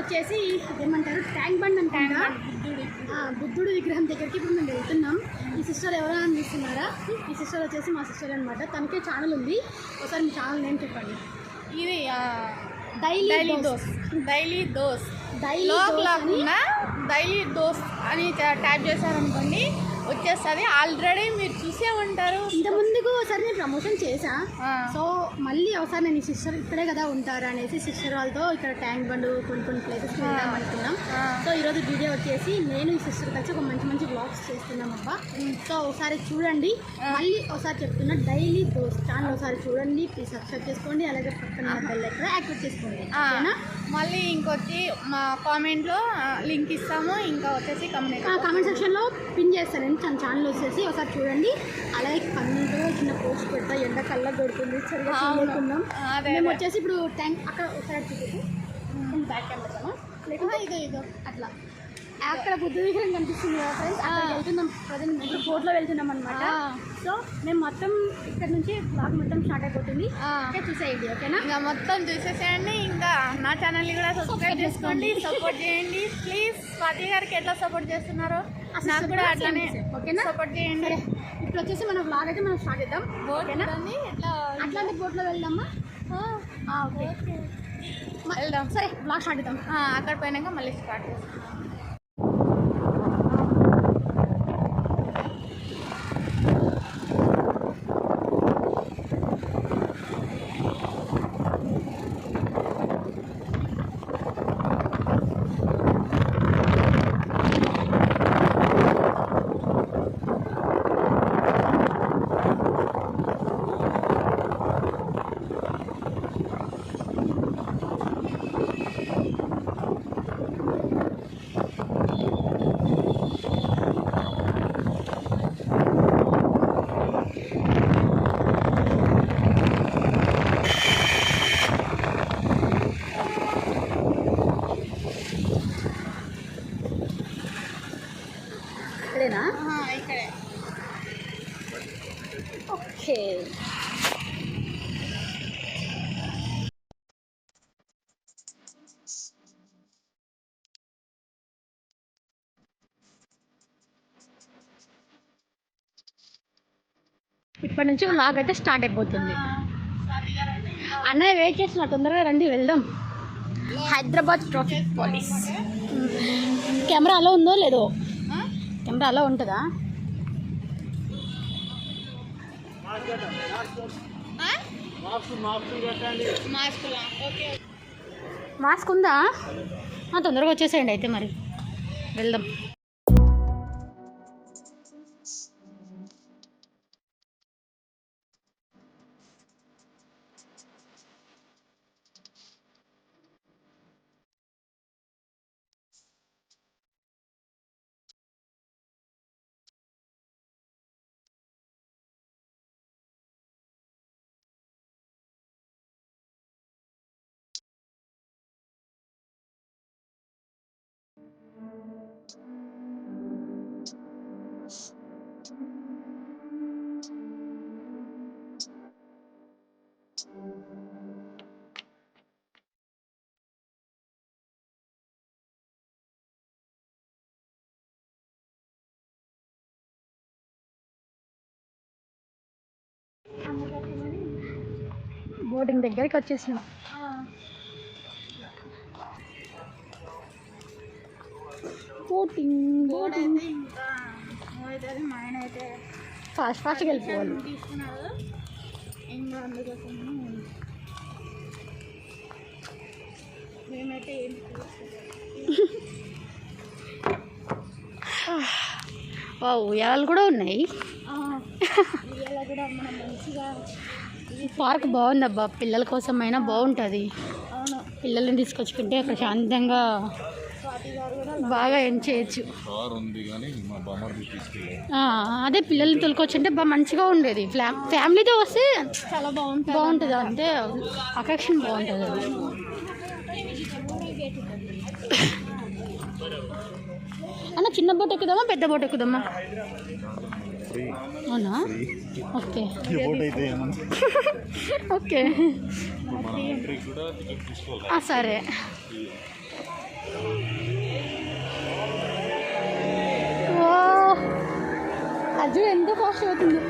వచ్చేసి ఏమంటారు tank bund అంటారా బుద్ధుడు విగ్రహం దగ్గరికి ఇప్పుడు మేము వెళ్తున్నాం. ఈ సిస్టర్ ఎవరైనా అనిపిస్తున్నారా? ఈ సిస్టర్ వచ్చేసి మా సిస్టర్ అనమాట. తనకే ఛానల్ ఉంది. ఒకసారి మీ ఛానల్ నేమ్ చెప్పండి. ఇది డైలీ దోస్ డైలీ దోస్ అని ట్యాప్ చేశారనుకోండి వచ్చేస్తుంది. ఆల్రెడీ మీరు చూసే ఉంటారు. ఇంత ముందుకు ఒకసారి నేను ప్రమోషన్ చేశా. సో మళ్ళీ ఒకసారి నేను ఈ సిస్టర్ ఇక్కడే కదా ఉంటారు అనేసి సిస్టర్ వాళ్ళతో ఇక్కడ ట్యాంక్ బండ్ కొన్ని ప్లేసెస్ వెళ్దాం అనుకున్నాం. సో ఈరోజు వీడియో వచ్చేసి నేను ఈ సిస్టర్ కలిసి ఒక మంచి బ్లాగ్స్ చేస్తున్నాం అబ్బా. సో ఒకసారి చూడండి. మళ్ళీ ఒకసారి చెప్తున్నా, డైలీ దోస్ ఛానల్ ఒకసారి చూడండి. ప్లీజ్ సబ్స్క్రైబ్ చేసుకోండి. అలాగే పక్కన బెల్ ఐకాన్ యాక్టివేట్ చేసుకోండి. మళ్ళీ ఇంకొచ్చి మా కామెంట్లో లింక్ ఇస్తాము. ఇంకా వచ్చేసి కామెంట్ సెక్షన్లో పిన్ చేస్తాను తన ఛానల్ వచ్చేసి ఒకసారి చూడండి. అలాగే కన్నుతో చిన్న పోస్ట్ పెడతా. ఎండ కళ్ళ కొడుతుంది, సరిగ్గా చూడలేకున్నాం. మేము వచ్చేసి ఇప్పుడు ట్యాంక్ అక్కడ ఒకసారి చూపించి బ్యాక్ కెమెరా లేకుండా ఇదో అట్లా అక్కడ బుద్ధ విగ్రహం కనిపిస్తుంది కదా ఫ్రెండ్స్. అక్కడ వెళ్తున్నాం. ప్రజెంట్ ఇప్పుడు బోట్లో వెళ్తున్నాం అనమాట. సో మేము మొత్తం ఇక్కడ నుంచి బ్లాగ్ మొత్తం స్టార్ట్ అయిపోతుంది. చూసేయండి, ఓకేనా? ఇంకా మొత్తం చూసేసేయండి. ఇంకా నా ఛానల్ని కూడా సబ్స్క్రైబ్ చేసుకోండి, సపోర్ట్ చేయండి ప్లీజ్. స్వాతి గారికి ఎట్లా సపోర్ట్ చేస్తున్నారో నాకు కూడా అట్లానే ఓకేనా సపోర్ట్ చేయండి. ఇప్పుడు వచ్చేసి మన బ్లాగ్ అయితే మనం స్టార్ట్ చేద్దాం. ఓకేనా? అట్లాంటి బోట్లో వెళ్దామా? ఓకే వెళ్దాం. సరే బ్లాగ్ స్టార్ట్ చేద్దాం. అక్కడ పోయినాక మళ్ళీ స్టార్ట్ చేస్తాం. ఇక్కడే ఓకే. ఇప్పటి నుంచి నాకైతే స్టార్ట్ అయిపోతుంది. అన్నయ్య వెయిట్ చేస్తున్నా, తొందరగా రండి వెళ్దాం. Hyderabad traffic police. కెమెరా అలా ఉందో లేదో? కెమెరా అలా ఉంటుందా? మాస్క్ ఉందా? తొందరగా వచ్చేసేయండి అయితే మరి వెళ్దాం. బోటింగ్ దగ్గరికి వచ్చేసినాం. బోటింగ్ ఫాస్ట్గా వెళ్ళిపోవాలి. ఇంకా అందుకోసం మేమైతే ఉయ్యాలు కూడా ఉన్నాయి. కూడా మనం మంచిగా పార్క్ బాగుందబ్బా. పిల్లల కోసం అయినా బాగుంటుంది. పిల్లల్ని తీసుకొచ్చుకుంటే ప్రశాంతంగా బాగా ఎంజాయ్ చేయొచ్చు. అదే పిల్లల్ని తోలుకొచ్చుంటే బాగా మంచిగా ఉండేది. ఫ్యామిలీతో వస్తే చాలా బాగుంటుంది. అంటే అఫెక్షన్ బాగుంటుంది. అది అన్న చిన్న బోట్ ఎక్కుదామా పెద్ద బోట్ ఎక్కుదామా? అవునా? ఓకే ఓకే సరే. అది ఎంత కాస్ట్ అవుతుంది.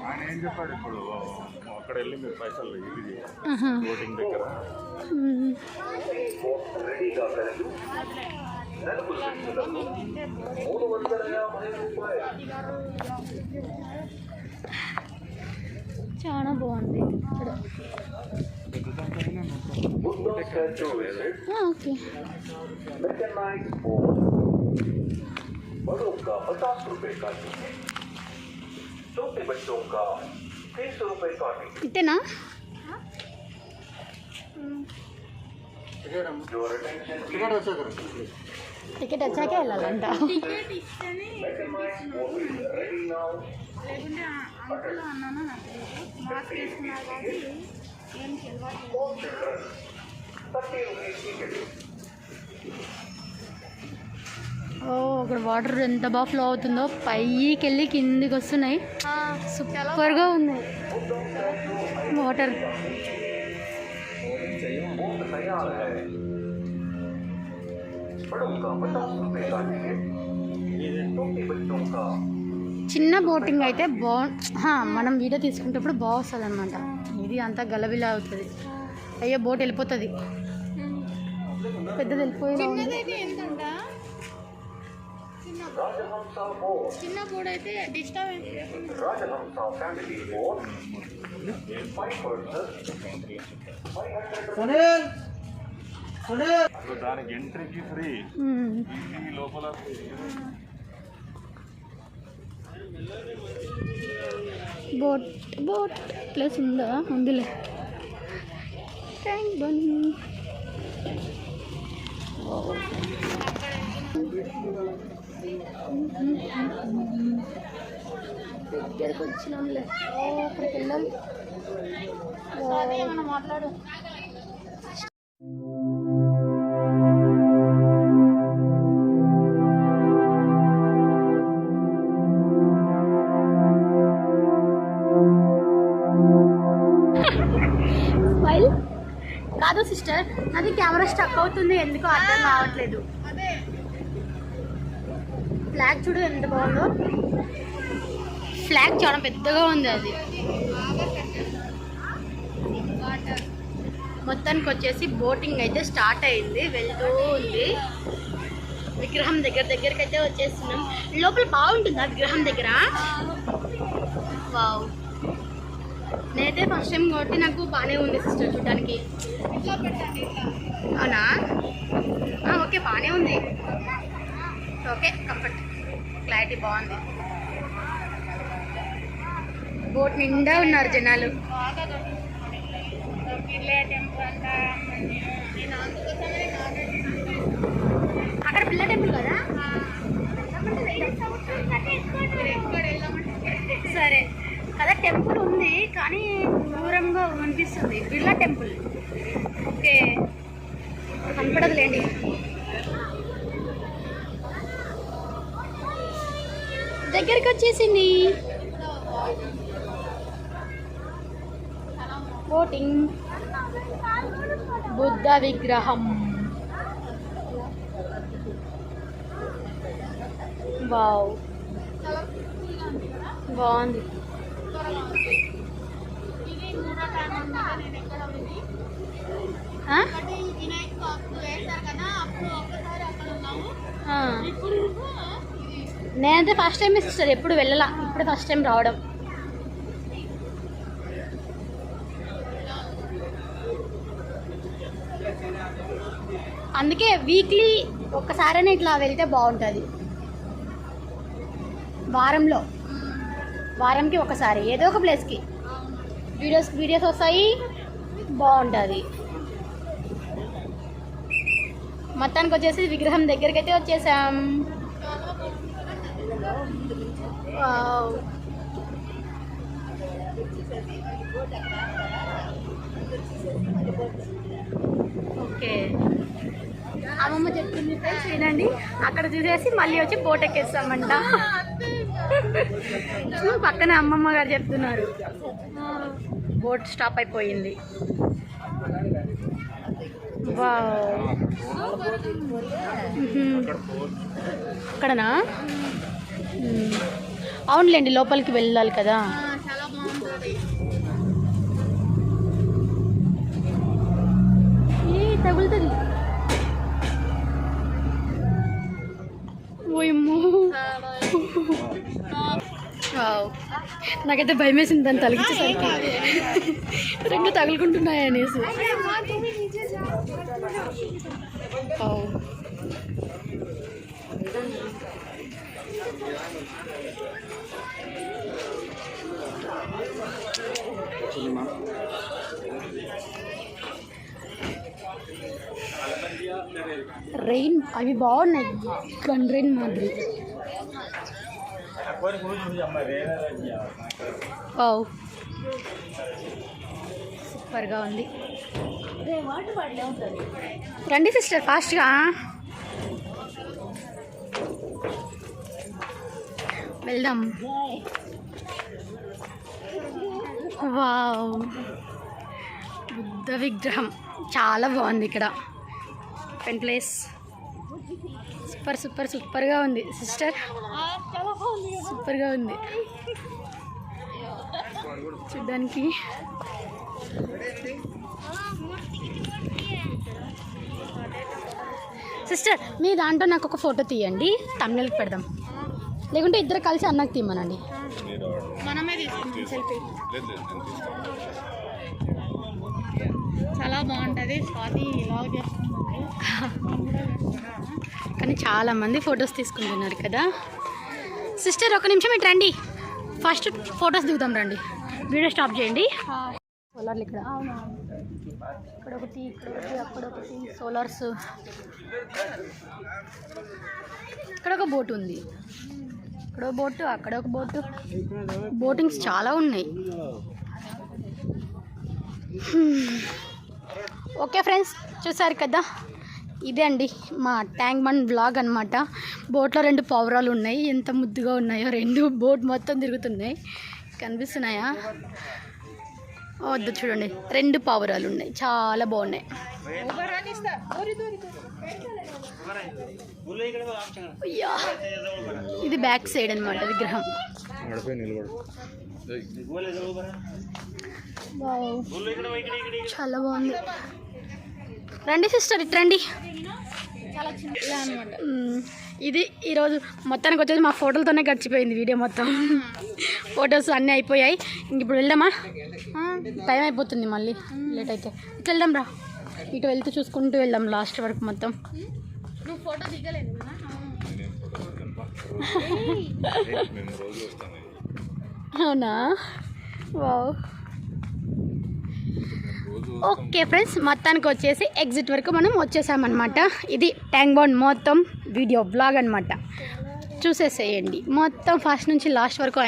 ఆయన ఏం చెప్పాడు ఇప్పుడు అక్కడ వెళ్ళి మీరు పైసలు ఇది బోటింగ్ దగ్గర చాలా బాగుంది ఇక్కడ. ఓకే बड़ों का 50 रुपए का छोटे बच्चों का 300 रुपए का ఇంతేనా? టికెట్ వచ్చాకే వెళ్ళాలంట. టికెట్ ఇస్తేనే లేకుంటే అంకుల్ అన్నాను నాకు తెలియదు. మాస్క్ వేసుకున్నారు కాబట్టి ఏం తెలియదు. ఓ అక్కడ వాటర్ ఎంత బాగా ఫ్లో అవుతుందో, పైకి వెళ్ళి కిందికి వస్తున్నాయి. సూపర్గా ఉన్నాయి వాటర్. చిన్న బోటింగ్ అయితే మనం వీడియో తీసుకునేటప్పుడు బాగా వస్తుంది అనమాట. ఇది అంతా గలబిలా అవుతుంది. అయ్యో బోట్ వెళ్ళిపోతుంది, పెద్దది వెళ్ళిపోయేలా ఉంది. చిన్నదైతే ఎంతంట? చిన్న బోర్డు అయితే డిస్టర్బెన్స్. దానికి ఎంట్రీకి ఫ్రీ, లోపల బోట్ ప్లేస్ ఉందా? ఉందిలే. Tank bund. దగ్గరకు వచ్చినాంలే. అక్కడికి వెళ్ళాం. మనం మాట్లాడు. స్మైల్ కాదు సిస్టర్, అది కెమెరా స్టక్ అవుతుంది, ఎందుకో అర్థం కావట్లేదు. అదే ఫ్లాగ్ చూడు ఎంత బాగుందో. ఫ్లాగ్ చాలా పెద్దగా ఉంది. అది మొత్తానికి వచ్చేసి బోటింగ్ అయితే స్టార్ట్ అయింది, వెళ్తూ ఉంది. విగ్రహం దగ్గరికి అయితే వచ్చేస్తున్నాం. లోపల బాగుంటుందా విగ్రహం దగ్గర? వావ్, నేనైతే ఫస్ట్ టైం కాబట్టి నాకు బాగానే ఉంది సిస్టర్ చూడడానికి. ఇట్లా పెట్టండి, ఇట్లా. అవునా? ఓకే, బాగానే ఉంది. ఓకే, కంఫర్ట్, క్లారిటీ బాగుంది. బోట్ నిండా ఉన్నారు జనాలు. బాగా పిల్లే టెంపుల్ అంట. నేను అందుకోసమే అక్కడ పిల్ల టెంపుల్ కదా? ఎక్కడ వెళ్ళామంటే సరే కదా, టెంపుల్ ఉంది కానీ దూరంగా అనిపిస్తుంది. బిర్లా టెంపుల్. ఓకే, కనపడదులేండి. దగ్గరికి వచ్చేసింది బోటింగ్. బుద్ధ విగ్రహం. వావ్, బాగుంది. ఇది మూడో టైం అన్నమాట నేను ఎక్కడ ఉంది. ఒకటి వినాయక్ అప్పుడు వేశారు కదా, అప్పుడు ఒక్కసారి అక్కడ ఉన్నాము. ఇప్పుడు నేనైతే ఫస్ట్ టైం సిస్టర్, ఎప్పుడు వెళ్ళాల, ఇప్పుడు ఫస్ట్ టైం రావడం. అందుకే వీక్లీ ఒక్కసారైనా ఇట్లా వెళ్తే బాగుంటుంది. వారంకి ఒకసారి ఏదో ఒక ప్లేస్కి వీడియోస్ వస్తాయి, బాగుంటుంది. మొత్తానికి వచ్చేసి విగ్రహం దగ్గరికి అయితే వచ్చేసాం. ఓకే, అమ్మమ్మ చెప్తుంది ఫ్రెండ్స్, వినండి. అక్కడ చూసేసి మళ్ళీ వచ్చి బోట్ ఎక్కేస్తామంట. పక్కనే అమ్మమ్మ గారు చెప్తున్నారు. బోట్ స్టాప్ అయిపోయింది. వావ్. అక్కడనా? అవునులేండి, లోపలికి వెళ్ళాలి కదా. చాలా బాగుంటుంది. తగులుతుంది. ఓయమ్మో, నాకైతే భయం వేసింది దాన్ని తలిగించేసరికి. రెండు తగులుకుంటున్నాయి అనేసి. రెయిన్ అవి బాగున్నాయి, గన్ రెయిన్ మాదిరి. వావ్, సూపర్గా ఉంది. రండి సిస్టర్, ఫాస్ట్గా వెళ్దాం. వావ్, బుద్ధ విగ్రహం చాలా బాగుంది ఇక్కడ. పెన్ ప్లేస్ సూపర్ సూపర్ సూపర్గా ఉంది సిస్టర్, సూపర్గా ఉంది చూడ్డానికి. సిస్టర్, మీ దాంట్లో నాకు ఒక ఫోటో తీయండి, తమిళకి పెడదాం. లేకుంటే ఇద్దరు కలిసి అన్నకు తీయమనండి. మనమే తీసుకుంటాం సెల్ఫీ. చాలా బాగుంటుంది. స్వాతి ఇలా చేస్తుంది కానీ చాలామంది ఫొటోస్ తీసుకుంటున్నారు కదా. సిస్టర్, ఒక నిమిషం ఇటు రండి, ఫస్ట్ ఫొటోస్ దిగుతాం రండి. వీడియో స్టాప్ చేయండి. సోలార్లు ఇక్కడ ఇక్కడ ఒకటి, ఇక్కడ ఒకటి, అక్కడ ఒకటి సోలార్స్. ఇక్కడ ఒక బోట్ ఉంది, ఇక్కడ ఒక బోటు, అక్కడ ఒక బోటు. బోటింగ్స్ చాలా ఉన్నాయి. ఓకే ఫ్రెండ్స్, చూసారు కదా, ఇదే అండి మా ట్యాంక్ బండ్ బ్లాగ్ అనమాట. బోట్లో 2 పావురాలు ఉన్నాయి, ఎంత ముద్దుగా ఉన్నాయో. 2 బోట్ మొత్తం తిరుగుతున్నాయి, కనిపిస్తున్నాయా? వద్దు చూడండి, 2 పావురాలు ఉన్నాయి, చాలా బాగున్నాయి. అయ్యా, ఇది బ్యాక్ సైడ్ అనమాట విగ్రహం. చాలా బాగుంది. రండి సిస్టర్, ఇటు రండి. ఇది ఈరోజు మొత్తానికి వచ్చేసి మా ఫోటోలతోనే గడిచిపోయింది వీడియో మొత్తం. ఫొటోస్ అన్నీ అయిపోయాయి. ఇంక ఇప్పుడు వెళ్దామా? టైం అయిపోతుంది, మళ్ళీ లేట్ అయితే. ఇటు వెళ్దాం రా, ఇటు వెళ్తూ చూసుకుంటూ వెళ్దాం లాస్ట్ వరకు మొత్తం. నువ్వు ఫోటో దిగలేదు. అవునా? వావ్. ఓకే ఫ్రెండ్స్, మొత్తానికి వచ్చేసి ఎగ్జిట్ వరకు మనం వచ్చేసామన్నమాట. ఇది ట్యాంక్ బండ్ మొత్తం వీడియో బ్లాగ్ అనమాట. చూసేసేయండి మొత్తం ఫస్ట్ నుంచి లాస్ట్ వరకు.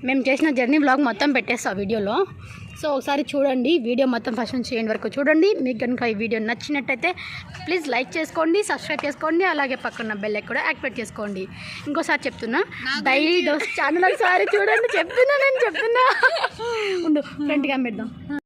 మేము చేసిన జర్నీ బ్లాగ్ మొత్తం పెట్టేస్తాం వీడియోలో. సో ఒకసారి చూడండి, వీడియో మొత్తం ఫస్ట్ నుంచి ఎండ్ వరకు చూడండి. మీకు కనుక ఈ వీడియో నచ్చినట్టయితే ప్లీజ్ లైక్ చేసుకోండి, సబ్స్క్రైబ్ చేసుకోండి, అలాగే పక్కన బెల్ కూడా యాక్టివేట్ చేసుకోండి. ఇంకోసారి చెప్తున్నా, డైలీ డోస్ ఛానల్ ఒకసారి చూడండి. చెప్తున్నా ఉండు, ఫ్రంట్గా పెడదాం.